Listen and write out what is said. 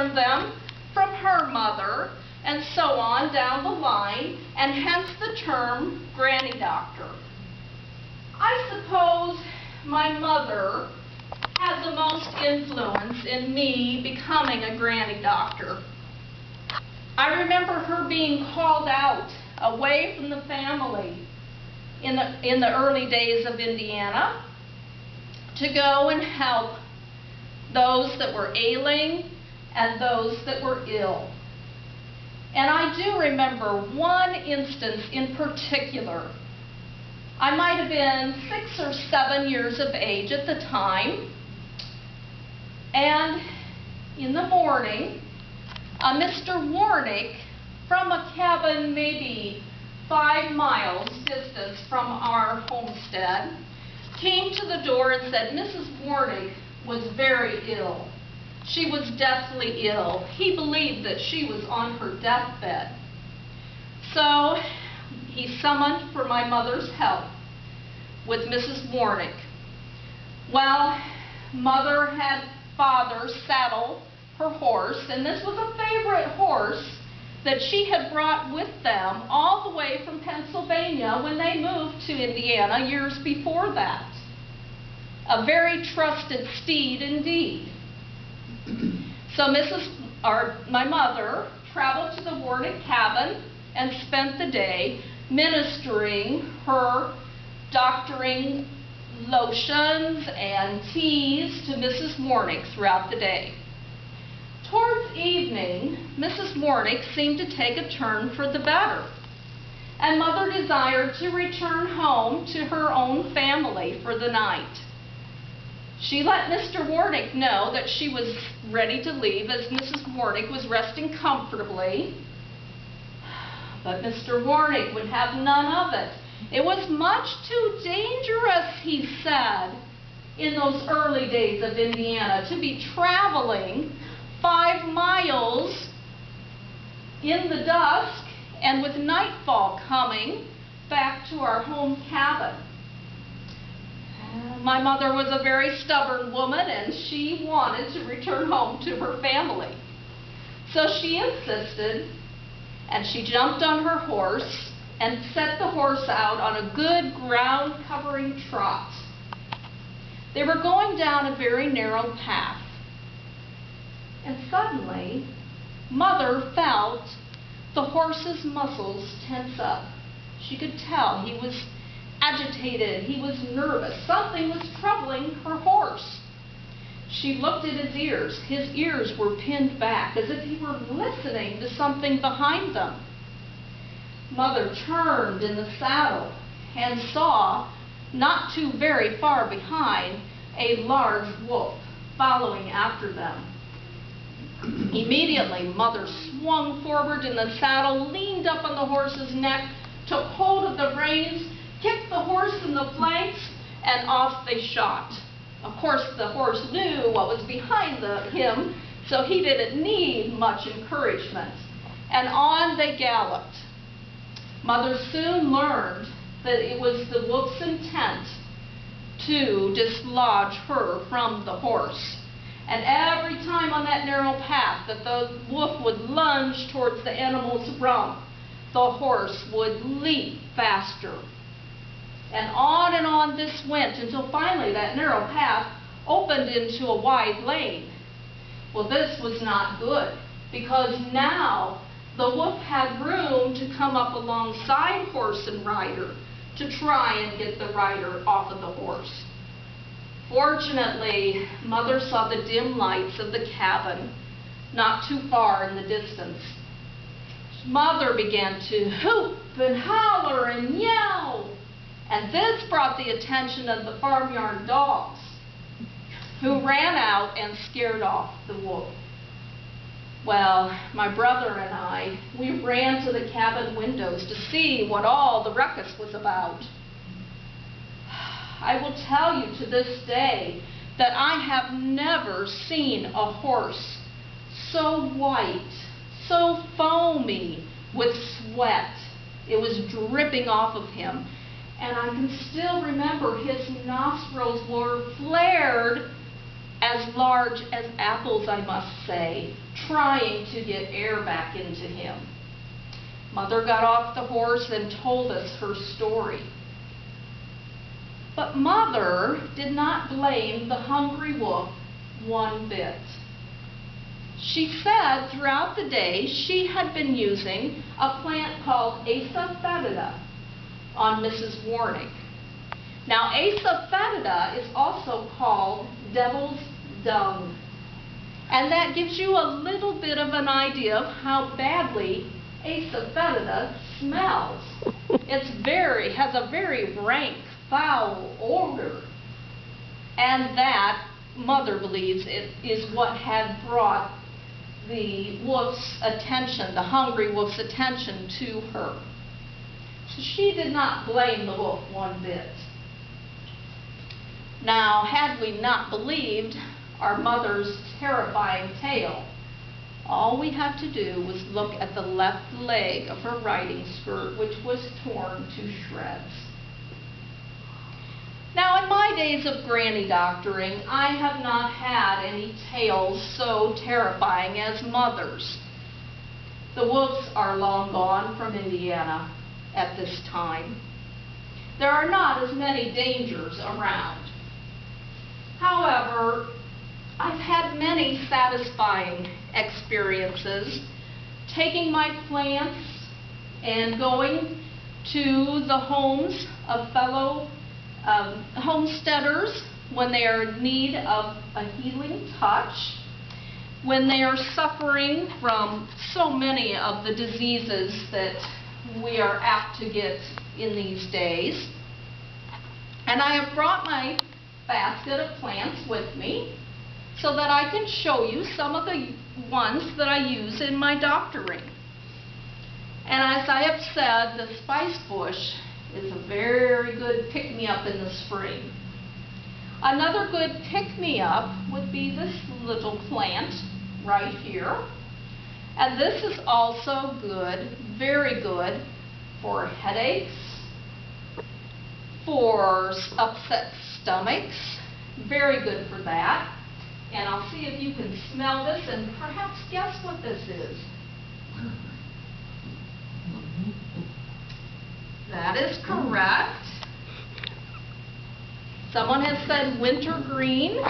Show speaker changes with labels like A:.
A: learned them from her mother, and so on down the line, and hence the term granny doctor. I suppose my mother had the most influence in me becoming a granny doctor. I remember her being called out away from the family in the early days of Indiana to go and help those that were ailing and those that were ill. And I do remember one instance in particular. I might have been 6 or 7 years of age at the time, and in the morning, Mr. Warnick, from a cabin maybe 5 miles distance from our homestead, came to the door and said Mrs. Warnick was very ill. She was deathly ill. He believed that she was on her deathbed. So he summoned for my mother's help with Mrs. Warnick. Well, Mother had Father saddle her horse, and this was a favorite horse that she had brought with them all the way from Pennsylvania when they moved to Indiana years before that. A very trusted steed indeed. So my mother traveled to the Warnick cabin and spent the day ministering her doctoring lotions and teas to Mrs. Warnick throughout the day. Towards evening, Mrs. Warnick seemed to take a turn for the better, and Mother desired to return home to her own family for the night. She let Mr. Warnick know that she was ready to leave as Mrs. Warnick was resting comfortably, but Mr. Warnick would have none of it. It was much too dangerous, he said, in those early days of Indiana, to be traveling 5 miles in the dusk and with nightfall coming back to our home cabin. My mother was a very stubborn woman, and she wanted to return home to her family. So she insisted, and she jumped on her horse and set the horse out on a good ground-covering trot. They were going down a very narrow path, and suddenly Mother felt the horse's muscles tense up. She could tell he was agitated, he was nervous. Something was troubling her horse. She looked at his ears. His ears were pinned back as if he were listening to something behind them. Mother turned in the saddle and saw, not too very far behind, a large wolf following after them. Immediately, Mother swung forward in the saddle, leaned up on the horse's neck, took hold of the reins, kicked the horse in the flanks, and off they shot. Of course, the horse knew what was behind him, so he didn't need much encouragement. And on they galloped. Mother soon learned that it was the wolf's intent to dislodge her from the horse. And every time on that narrow path that the wolf would lunge towards the animal's rump, the horse would leap faster. And on this went until finally that narrow path opened into a wide lane. Well, this was not good, because now the wolf had room to come up alongside horse and rider to try and get the rider off of the horse. Fortunately, Mother saw the dim lights of the cabin not too far in the distance. Mother began to hoop and holler and yell, and this brought the attention of the farmyard dogs, who ran out and scared off the wolf. Well, my brother and I, we ran to the cabin windows to see what all the ruckus was about. I will tell you to this day that I have never seen a horse so white, so foamy with sweat. It was dripping off of him. And I can still remember his nostrils were flared as large as apples, I must say, trying to get air back into him. Mother got off the horse and told us her story. But Mother did not blame the hungry wolf one bit. She said throughout the day she had been using a plant called Asa fetida on Mrs. Warnick. Now, Asa fetida is also called devil's dung. And that gives you a little bit of an idea of how badly Asa fetida smells. Has a very rank, foul odor. And that, Mother believes, it is what had brought the wolf's attention, the hungry wolf's attention to her. So she did not blame the wolf one bit. Now, had we not believed our mother's terrifying tale, all we had to do was look at the left leg of her riding skirt, which was torn to shreds. Now, in my days of granny doctoring, I have not had any tales so terrifying as Mother's. The wolves are long gone from Indiana at this time. There are not as many dangers around. However, I've had many satisfying experiences taking my plants and going to the homes of fellow homesteaders when they are in need of a healing touch, when they are suffering from so many of the diseases that we are apt to get in these days. And I have brought my basket of plants with me so that I can show you some of the ones that I use in my doctoring. And as I have said, the spice bush is a very good pick-me-up in the spring. Another good pick-me-up would be this little plant right here. And this is also good, very good for headaches, for upset stomachs, very good for that. And I'll see if you can smell this and perhaps guess what this is. That is correct. Someone has said wintergreen.